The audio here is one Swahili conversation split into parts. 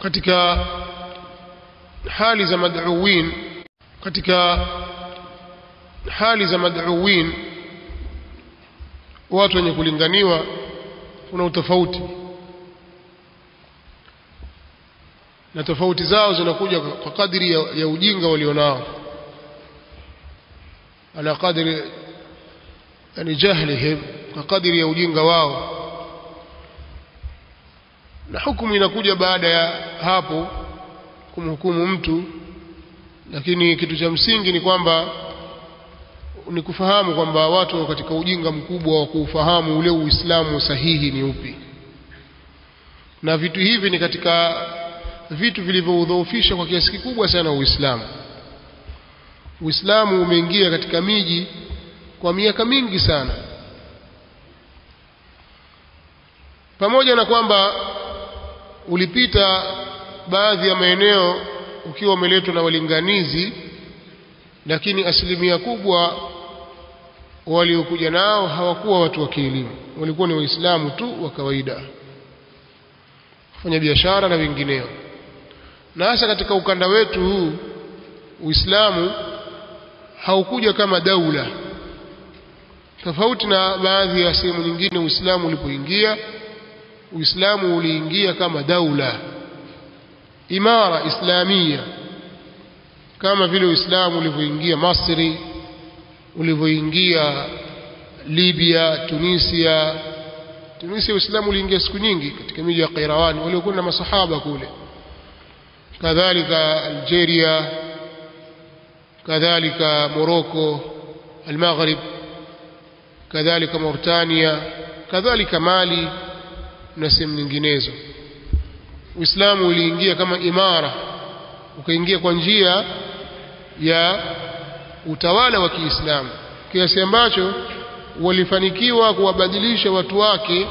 katika hali za mad'uwin watu wenye kulinganiwa kuna utofauti, na tofauti zao zinakuja kwa kadiri ya ujinga walionao, ala kadri yani jahlihim, kwa kadiri ya ujinga wao, na hukumu inakuja baada ya hapo kumhukumu mtu. Lakini kitu cha msingi ni kwamba ni kufahamu kwamba watu katika ujinga mkubwa wa kufahamu ule Uislamu sahihi ni upi, na vitu hivi ni katika vitu vilivyoudhoofisha kwa kiasi kikubwa sana Uislamu. Uislamu umeingia katika miji kwa miaka mingi sana, pamoja na kwamba ulipita baadhi ya maeneo ukiwa umeletwa na walinganizi, lakini asilimia kubwa waliokuja nao hawakuwa watu wa kielimu, walikuwa ni waislamu tu wa kawaida, kufanya biashara na wengineo. Na hasa katika ukanda wetu huu Uislamu haukuja kama daula, tofauti na baadhi ya sehemu nyingine. Uislamu ulipoingia, Uislamu uliingia kama daula, imara islamia, kama vile Uislamu ulivyoingia Masri, ulivyoingia Libya, Tunisia. Uislamu uliingia siku nyingi katika miji ya Qayrawani waliokuwa na masahaba kule, kadhalika Algeria, kadhalika Morocco, Al-Maghrib, kadhalika Mauritania, kadhalika Mali na sehemu nyinginezo. Uislamu uliingia kama imara, ukaingia kwa njia ya utawala wa Kiislamu, kiasi ambacho walifanikiwa kuwabadilisha watu wake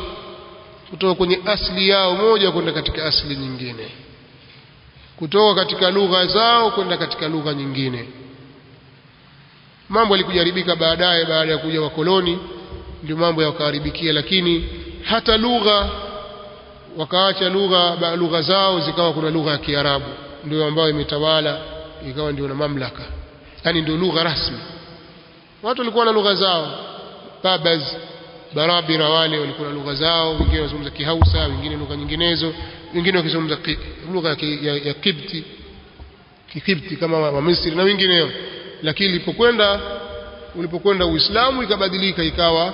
kutoka kwenye asili yao moja kwenda katika asili nyingine, kutoka katika lugha zao kwenda katika lugha nyingine. Mambo yalikujaribika baadaye, baada ya kuja wakoloni ndio mambo yakaharibikia, lakini hata lugha wakaacha lugha zao, zikawa kuna lugha ya Kiarabu ndio ambayo imetawala, ikawa ndio na mamlaka, yani ndio lugha rasmi. Watu walikuwa na lugha zao, Babaz, Barabira wale walikuwa na lugha zao, wengine wanazungumza Kihausa, wengine lugha nyinginezo, wengine wakizungumza lugha ya Kikipti kama wa Misri na wengineo. Lakini ulipokwenda Uislamu ikabadilika, ikawa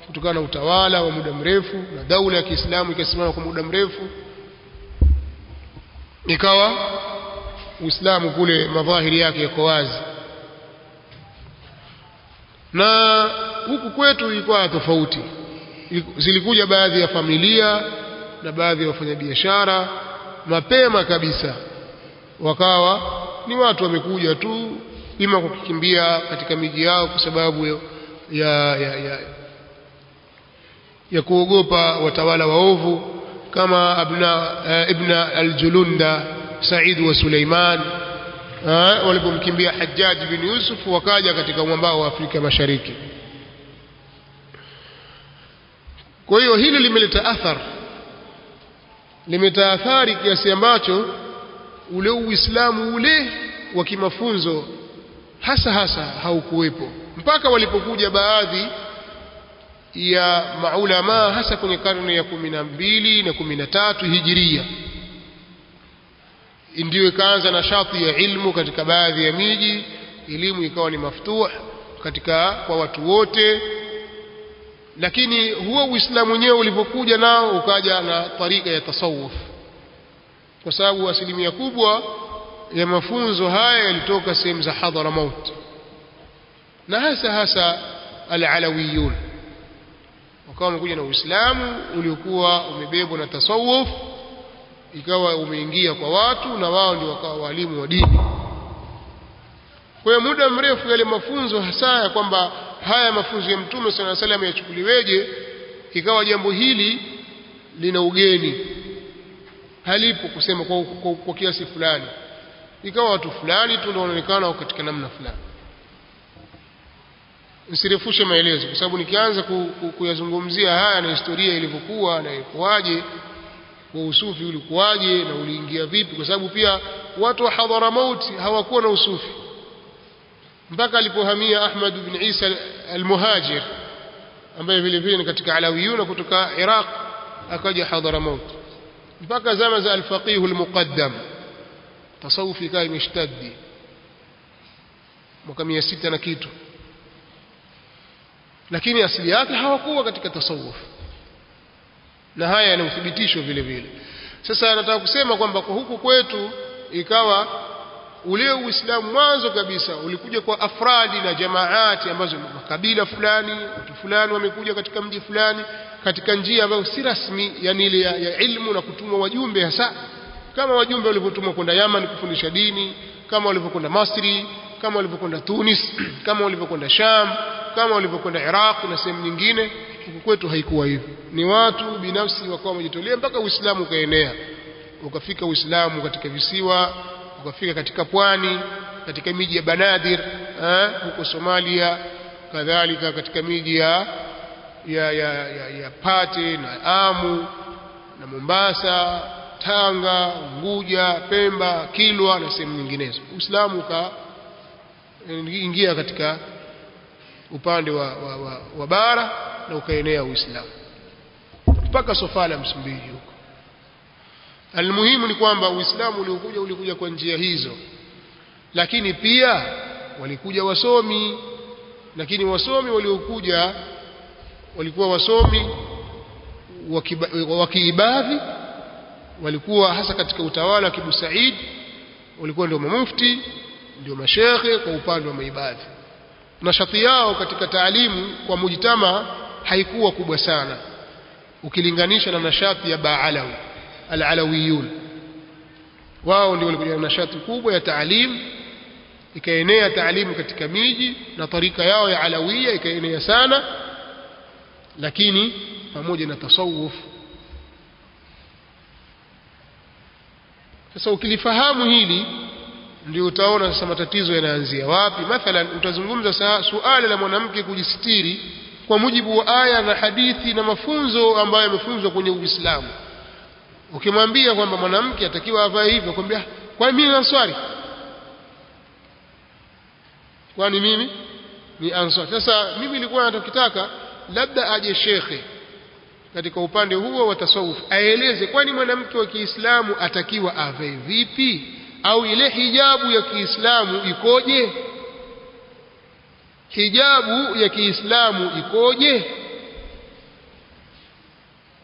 kutokana na utawala wa muda mrefu na daula ya Kiislamu ikasimama kwa muda mrefu, ikawa Uislamu kule madhahiri yake yako wazi, na huku kwetu ilikuwa tofauti. Zilikuja baadhi ya familia na baadhi ya wafanyabiashara mapema kabisa, wakawa ni watu wamekuja tu ima kukimbia katika miji yao kwa sababu ya kuogopa watawala waovu kama ibn al-Julunda Said wa Suleiman, walipomkimbia Hajjaj bin Yusuf, wakaja katika mwambao wa Afrika Mashariki. Kwa hiyo hili limeleta athari kiasi ambacho ule Uislamu ule wa kimafunzo hasa haukuwepo mpaka walipokuja baadhi ya maulama, hasa kwenye karne ya 12 na 13 Hijiria, ndio ikaanza nashati ya ilmu katika baadhi ya miji. Elimu ikawa ni maftuh kwa watu wote, lakini huo Uislamu wenyewe ulipokuja nao ukaja na tarika ya tasawuf, kwa sababu asilimia kubwa ya mafunzo haya yalitoka sehemu za Hadramaut na hasa al-Alawiyun, wakawa wamekuja na Uislamu uliokuwa umebebwa na tasawuf, ikawa umeingia kwa watu na wao ndio wakawa walimu wa dini. Kwa muda mrefu yale mafunzo hasa ya kwamba haya mafunzo ya Mtume sallallahu alaihi wasallam yachukuliweje, ikawa jambo hili lina ugeni, halipo kusema kwa kiasi fulani, ikawa watu fulani tu ndio wanaonekana katika namna fulani. Nisirefushe maelezo kwa sababu nikianza kuyazungumzia haya na historia ilivyokuwa na ikoaje wa usufi ulikuwaje na uliingia vipi, kwa sababu pia watu wa Hadhramaut hawakuwa na usufi mpaka alipohamia Ahmad ibn Isa al-Muhajir ambaye vile vile ni katika Alawiyuna kutoka Iraq akaja Hadhramaut, mpaka zama za al-Faqih al-Muqaddam tasawufi ikawa imeshtadi mwaka 600 na kitu, lakini asili yake hawakuwa katika tasawuf, na haya yana uthibitisho vile vile. Sasa nataka kusema kwamba kwa huku kwetu ikawa ule Uislamu mwanzo kabisa ulikuja kwa afradi na jamaati ambazo makabila fulani, watu fulani wamekuja katika mji fulani katika njia ambayo si rasmi, yani ile ya ilmu na kutumwa wajumbe, hasa kama wajumbe walivyotumwa kwenda Yaman kufundisha dini, kama walivyokwenda Masri, kama walivyokwenda Tunis, kama walivyokwenda Sham, kama walivyokwenda Iraq na sehemu nyingine. Huku kwetu haikuwa hivyo, ni watu binafsi wakawa wamejitolea mpaka Uislamu ukaenea, ukafika Uislamu katika visiwa, ukafika katika pwani, katika miji ya Banadir huko Somalia, kadhalika katika miji ya Pate na Amu na Mombasa, Tanga, Unguja, Pemba, Kilwa na sehemu nyinginezo. Uislamu ukaingia katika upande wa bara na ukaenea Uislamu mpaka Sofala, Msumbiji huko. Almuhimu ni kwamba Uislamu ulikuja kwa njia hizo, lakini pia walikuja wasomi, lakini wasomi waliokuja walikuwa wasomi wa kiibadhi, walikuwa hasa katika utawala wa Kibu Said, walikuwa ndio mufti, ndio mashekhe kwa upande wa maibadhi. Nashati yao katika taalimu kwa mujtama haikuwa kubwa sana ukilinganisha na nashati ya Baalawi al-Alawiyun. Wao ndio walikuja na nashati kubwa ya taalimu, ikaenea taalimu katika miji, na tarika yao ya Alawiya ikaenea sana, lakini pamoja na tasawuf. Sasa ukilifahamu hili ndio utaona sasa matatizo yanaanzia wapi. Mathalan, utazungumza suala la mwanamke kujisitiri kwa mujibu wa aya na hadithi na mafunzo ambayo yamefunzwa kwenye Uislamu. Ukimwambia kwamba mwanamke atakiwa avae hivyo, kwambia kwani mimi ni Ansari, kwani mimi ni Ansari. Sasa mimi nilikuwa nataka labda aje shekhe katika upande huo wa tasawuf aeleze kwani mwanamke wa Kiislamu atakiwa avae vipi, au ile hijabu ya Kiislamu ikoje, hijabu ya Kiislamu ikoje.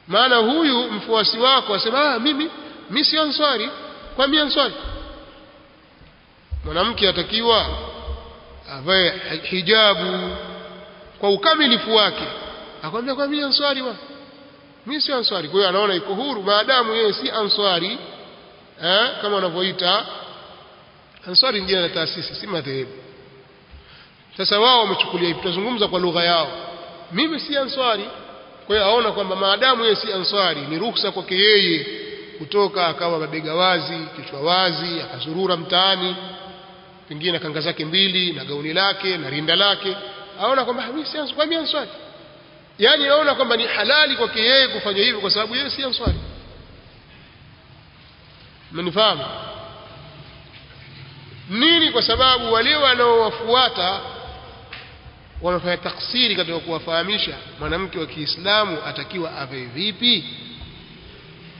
Maana huyu mfuasi wako asema mimi si Ansari, kwa mimi Ansari. Mwanamke atakiwa avae hijabu kwa ukamilifu wake, akwambia kwa mimi Ansari, mimi si Ansari. Kwa hiyo anaona iko huru maadamu yeye si Ansari, kama wanavyoita Ansari ni jina la taasisi, si madhehebu. Sasa wao wamechukulia, tutazungumza kwa lugha yao, mimi si Ansari. Kwa hiyo aona kwamba maadamu yeye si Ansari ni ruhusa kwake yeye kutoka akawa mabega wazi, kichwa wazi, akazurura mtaani, pengine kanga zake mbili na gauni lake na rinda lake, aona kwamba mimi si Ansari, kwa mimi Ansari. Yani aona kwamba ni halali kwake yeye kufanya hivyo kwa sababu yeye si Ansari. Mnifahamu nini? Kwa sababu wale wanaowafuata wanafanya taksiri katika kuwafahamisha mwanamke wa Kiislamu atakiwa avae vipi.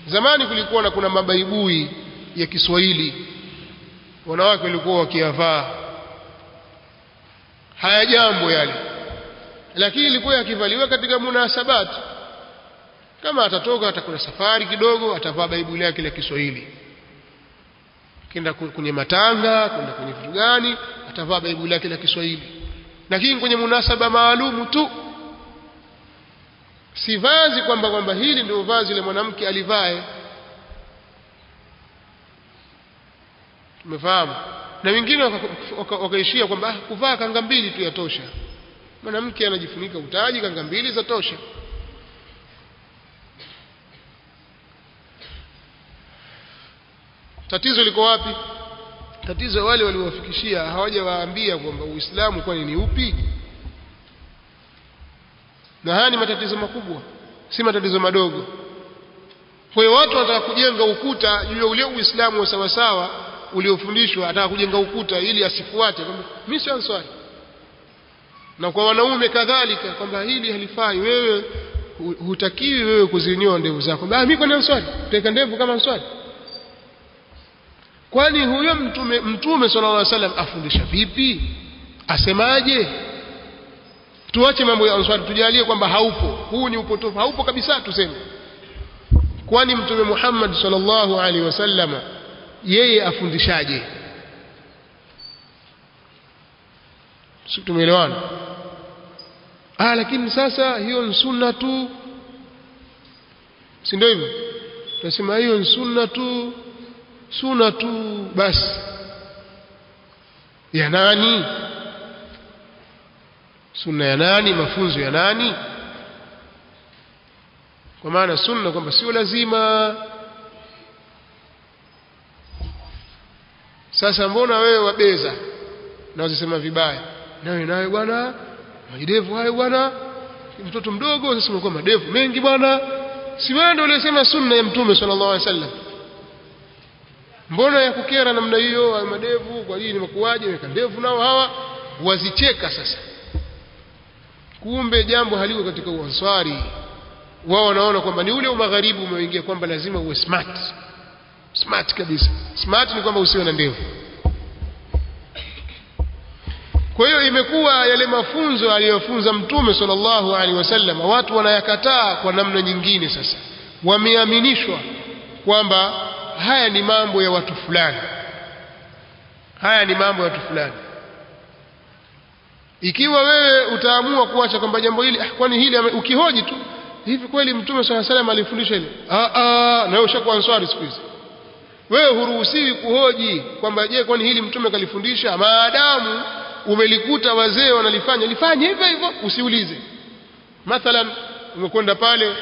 Zamani kulikuwa na kuna mabaibui ya Kiswahili wanawake walikuwa wakiyavaa, haya jambo yale, lakini ilikuwa yakivaliwa katika munasabat. Kama atatoka atakuna safari kidogo, atavaa baibuli yake la Kiswahili. Kenda kwenye matanga, kwenda kwenye vitu gani, atavaa baibuli yake la Kiswahili. Lakini kwenye munasaba maalumu tu, si vazi kwamba hili ndio vazi la mwanamke alivae. Tumefahamu? Na wengine wakaishia kwamba kuvaa kanga mbili tu yatosha. Mwanamke anajifunika utaji, kanga mbili zatosha. Tatizo liko wapi? Tatizo wale waliowafikishia hawajawaambia kwamba Uislamu kwani ni upi. Na haya ni matatizo makubwa, si matatizo madogo. Kwa hiyo watu wanataka kujenga ukuta juu ya ule Uislamu wa sawa sawa uliofundishwa, ataka kujenga ukuta ili asifuate kwamba mimi si Ansari. Na kwa wanaume kadhalika kwamba hili halifai, wewe hutakiwi wewe kuzinyoa ndevu zako. Mimi kwa Ansari, utaweka ndevu kama Ansari? Kwani huyo mtume sallallahu alaihi wasallam afundisha vipi? Asemaje? Tuache mambo ya Ansari, tujalie kwamba haupo. Huu ni upotofu, haupo kabisa tuseme. Kwani mtume Muhammad sallallahu alaihi wasallam yeye afundishaje? Si tumeelewana? Lakini sasa hiyo ni sunna tu, si ndio hivyo? Tunasema hiyo ni sunna tu basi. Ya nani? Sunna ya nani? Mafunzo ya nani? Kwa maana sunna kwamba sio lazima. Sasa mbona wewe wabeza na usisema vibaya? Nawe bwana majidevu hayo bwana, mtoto mdogo sasa unakuwa madevu mengi bwana. Si wewe ndio ulisema sunna ya mtume sallallahu alaihi wasallam? Mbona ya kukera namna hiyo hayo madevu? Kwa nini nimekuaje weka ndevu nao hawa wazicheka sasa? Kumbe jambo haliko katika Uansari. Wao wanaona kwamba ni ule umagharibi umeingia kwamba lazima uwe smart kabisa. Smart ni kwamba usiwe na ndevu. Kwa hiyo imekuwa yale mafunzo aliyofunza mtume sallallahu alaihi wasallam watu wanayakataa kwa namna nyingine. Sasa wameaminishwa kwamba haya ni mambo ya watu fulani, Ikiwa wewe utaamua kuacha kwamba jambo hili kwani hili ukihoji tu hivi kweli mtume sallallahu alaihi wasallam alifundisha hili, na wewe ushakuwa Ansari siku hizi. Wewe huruhusiwi kuhoji kwamba je, kwani hili mtume kalifundisha? Maadamu umelikuta wazee wanalifanya, lifanye hivyo hivyo, usiulize. Mathalan umekwenda pale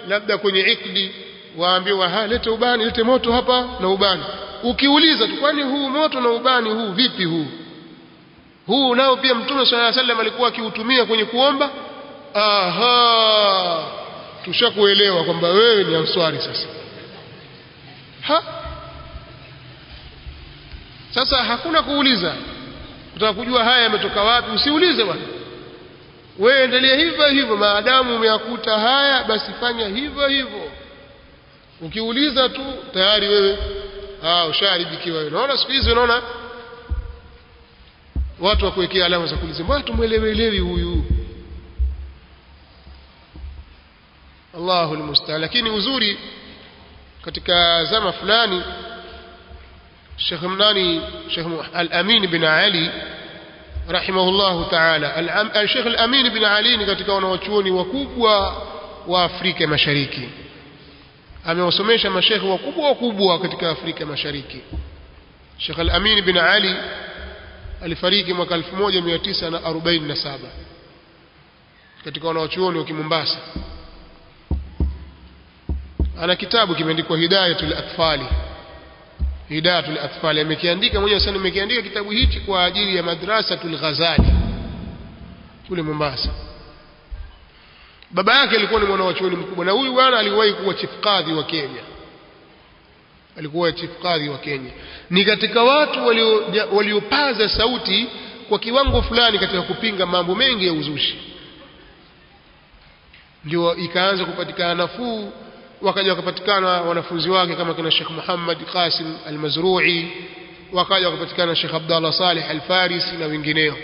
labda kwenye ikdi, waambiwa lete ubani, lete moto hapa na ubani. Ukiuliza tu kwani huu moto na ubani huu vipi huu nao pia mtume sallallahu alaihi wasallam alikuwa akiutumia kwenye kuomba? Tushakuelewa kwamba wewe ni Ansari sasa. Sasa hakuna kuuliza. Utaka kujua haya yametoka wapi, usiulize bwana. Wewe endelea hivyo hivyo, maadamu umeyakuta haya basi fanya hivyo hivyo. Ukiuliza tu tayari wewe ushaharibikiwa wewe. Unaona siku hizi unaona watu wakuwekea alama za kuuliza, mbona tumuelewi huyu? Allahu almusta'an. Lakini uzuri katika zama fulani Sheikh Al-Amin bin Ali rahimahullahu ta'ala, Sheikh Al-Amin bin Ali ni katika wanawachuoni wakubwa wa Afrika Mashariki. Amewasomesha mashekhi wakubwa katika Afrika Mashariki. Sheikh Al-Amin bin Ali alifariki mwaka 1947 katika wanawachuoni wa Mombasa. Ana kitabu kimeandikwa Hidayatul Atfal. Amekiandika mwenyewe sana, amekiandika kitabu hichi kwa ajili ya Madrasatul Ghazali kule Mombasa. Baba yake alikuwa ni mwanachuoni mkubwa, na huyu bwana aliwahi kuwa chief kadhi wa Kenya. Ni katika watu waliopaza sauti kwa kiwango fulani katika kupinga mambo mengi ya uzushi. Ndio ikaanza kupatikana nafuu, wakaja wakapatikana wanafunzi wake kama kina Sheikh Muhammad Qasim Al-Mazrui, wakaja wakapatikana Sheikh Abdullah Saleh Al-Farisi na wengineo.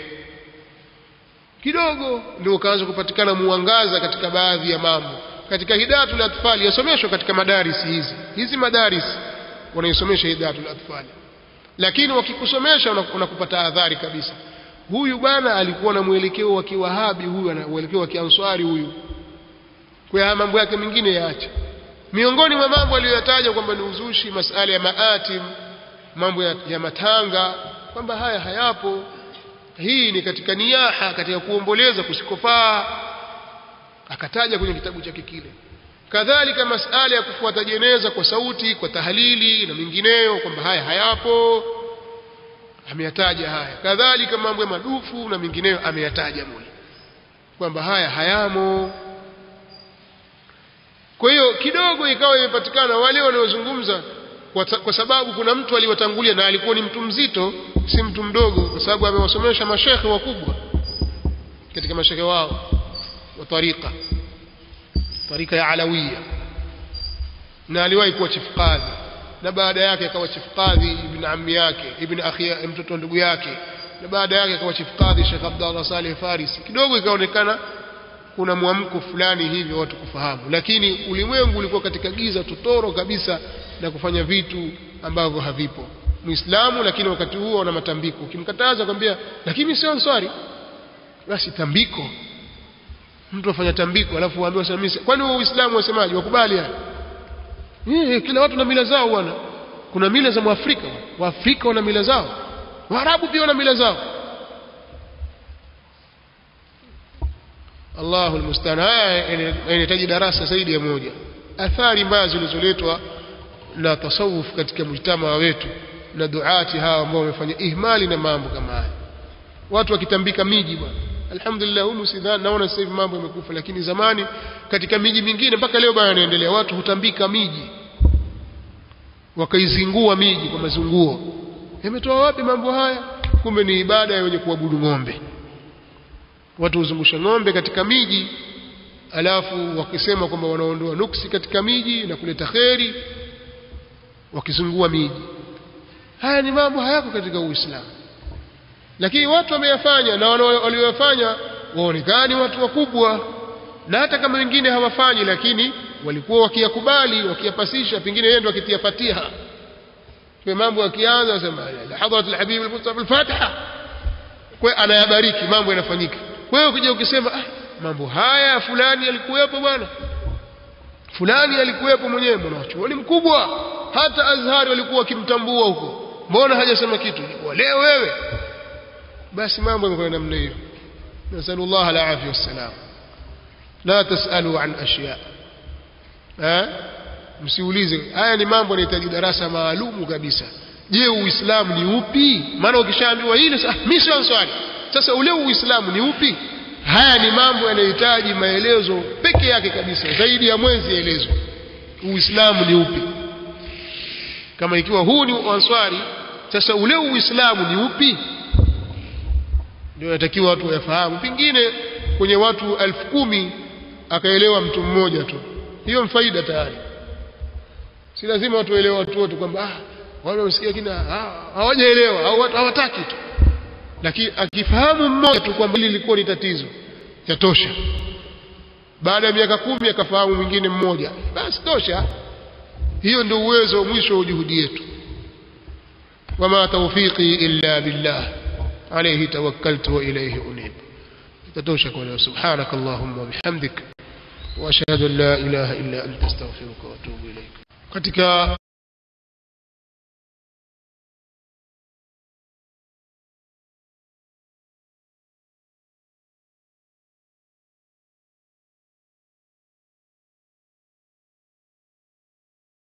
Kidogo ndio kaanza kupatikana muangaza katika baadhi ya mambo. Katika Hidayatul Atfal yasomeshwa katika madarisi hizi madarisi wanaisomesha Hidayatul Atfal, lakini wakikusomesha unakupata adhari kabisa. Huyu bwana alikuwa na mwelekeo wa Kiwahabi, huyu ana mwelekeo wa Kiansari huyu. Kwa mambo yake mengine yaache. Miongoni mwa mambo aliyoyataja kwamba ni uzushi, masala ya maatim, mambo ya matanga, kwamba haya hayapo. Hii ni katika niyaha, katika kuomboleza kusikofaa, akataja kwenye kitabu chake kile. Kadhalika masala ya kufuata jeneza kwa sauti, kwa tahlili na mengineyo, kwamba haya hayapo, ameyataja haya. Kadhalika mambo ya madufu na mengineyo ameyataja mule, kwamba haya hayamo. Kwa hiyo kidogo ikawa imepatikana wale wanaozungumza kwa sababu kuna mtu aliwatangulia na alikuwa ni mtu mzito, si mtu mdogo, kwa sababu amewasomesha mashekhe wakubwa katika mashekhe wao wa tarika ya Alawiyya, na aliwahi kuwa chief qadhi, na baada yake akawa chief qadhi ibn ammi yake, ibn akhi, mtoto ndugu yake, na baada yake akawa chief qadhi Sheikh Abdullah Saleh Farisi. Kidogo ikaonekana kuna mwamko fulani hivi watu kufahamu, lakini ulimwengu ulikuwa katika giza totoro kabisa na kufanya vitu ambavyo havipo. Muislamu lakini wakati huo ana matambiko, ukimkataza kwambia lakini sio Ansari, basi tambiko, mtu afanya tambiko alafu waambiwa sasa mimi, kwani Uislamu wasemaje? Wakubali haya? Kila watu na mila zao bwana. Kuna mila za Mwafrika, Waafrika wana mila zao, Waarabu pia wana mila zao. Allahul musta'an. Inahitaji darasa zaidi ya moja. Athari mbaya zilizoletwa na tasawuf katika mjtamaa wetu na duati hawa ambao wamefanya ihmali na mambo kama haya. Watu wakitambika miji bwana. Alhamdulillah, humu sidhani naona sasa hivi mambo yamekufa, lakini zamani katika miji mingine mpaka leo bado yanaendelea. Watu hutambika miji, wakaizingua miji kwa mazunguo. Yametoa wapi mambo haya? Kumbe ni ibada ya wenye kuabudu ng'ombe. Watu huzungusha ng'ombe katika miji, alafu wakisema kwamba wanaondoa nuksi katika miji na kuleta kheri, wakizungua miji. Haya ni mambo hayako katika Uislamu, lakini watu wameyafanya, na waliofanya waonekani watu wakubwa, na hata kama wengine hawafanyi lakini walikuwa wakiyakubali, wakiyapasisha, pengine yeye ndo akitia Fatiha kwa mambo yakianza, anasema hadhrat al-habib al-mustafa al-fatiha, kwa anayabariki, mambo yanafanyika. Kwa hiyo ukija ukisema mambo haya fulani alikuwepo bwana, fulani alikuwepo mwenyewe, mwanachuoni mkubwa, hata Azhari walikuwa wakimtambua huko, mbona hajasema kitu? Leo wewe, basi mambo yanakwenda namna hiyo. Nasallallahu al-afiyah wassalam. La tasalu an ashya, msiulize. Haya ni mambo yanahitaji darasa maalumu kabisa. Je, Uislamu ni upi? Maana ukishaambiwa hili mimi sio Ansari, sasa ule Uislamu ni upi? Haya ni mambo yanahitaji maelezo peke yake kabisa, zaidi ya mwezi elezo Uislamu ni upi. Kama ikiwa huu ni Ansari, sasa ule Uislamu ni upi? Ndio natakiwa watu wafahamu. Pengine kwenye watu 10,000 akaelewa mtu mmoja tu, hiyo mfaida tayari. Si lazima watu waelewe watu wote, kwamba wale wasikia kina hawajaelewa au watu hawataki tu, lakini akifahamu mmoja tu kwamba hili lilikuwa ni tatizo, yatosha. Baada ya miaka 10 akafahamu mwingine mmoja, basi tosha. Hiyo ndio uwezo mwisho wa juhudi yetu. Wama tawfiqi illa billah alayhi tawakkaltu wa ilayhi unib. Tatosha kwa leo. Subhanakallahumma wa bihamdik wa ashhadu an la ilaha illa anta astaghfiruka wa atubu ilayk. Katika